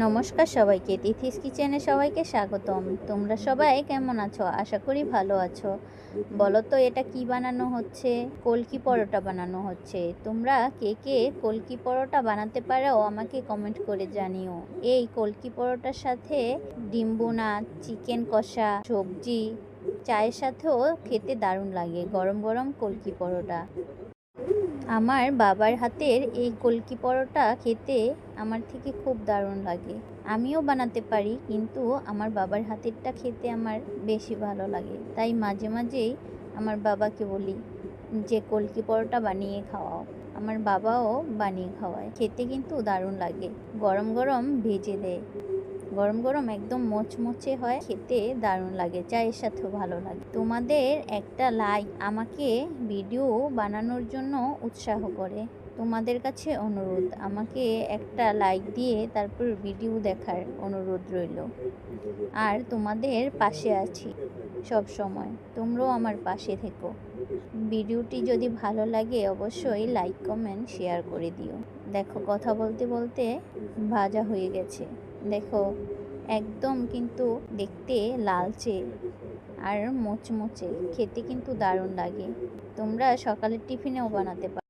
নমস্কার সবাইকে, তিথিস কিচেনে সবাইকে স্বাগতম। তোমরা সবাই কেমন আছো? আশা করি ভালো আছো। বলো তো, এটা কি বানানো হচ্ছে? কলকি পরোটা বানানো হচ্ছে। তোমরা কে কে কলকি পরোটা বানাতে পারো আমাকে কমেন্ট করে জানিও। এই কলকি পরোটার সাথে ডিম বোনা, চিকেন কষা, সবজি, চায়ের সাথেও খেতে দারুণ লাগে গরম গরম কলকি পরোটা। আমার বাবার হাতের এই কলকি পরোটা খেতে আমার থেকে খুব দারুণ লাগে। আমিও বানাতে পারি, কিন্তু আমার বাবার হাতেরটা খেতে আমার বেশি ভালো লাগে। তাই মাঝে মাঝেই আমার বাবাকে বলি যে কলকি পরোটা বানিয়ে খাওয়াও। আমার বাবাও বানিয়ে খাওয়ায়। খেতে কিন্তু দারুণ লাগে, গরম গরম ভেজে দেয়। গরম গরম একদম মচমচে হয়, খেতে দারুণ লাগে, চায়ের সাথেও ভালো লাগে। তোমাদের একটা লাইক আমাকে ভিডিও বানানোর জন্য উৎসাহ করে। তোমাদের কাছে অনুরোধ, আমাকে একটা লাইক দিয়ে তারপর ভিডিও দেখার অনুরোধ রইল। আর তোমাদের পাশে আছি সব সময়, তোমরাও আমার পাশে থেকো। ভিডিওটি যদি ভালো লাগে অবশ্যই লাইক কমেন্ট শেয়ার করে দিও। দেখো, কথা বলতে বলতে ভাজা হয়ে গেছে। দেখো, একদম কিন্তু দেখতে লালচে আর মোচমোচে, খেতে কিন্তু দারুণ লাগে। তোমরা সকালের টিফিনেও বানাতে পারো।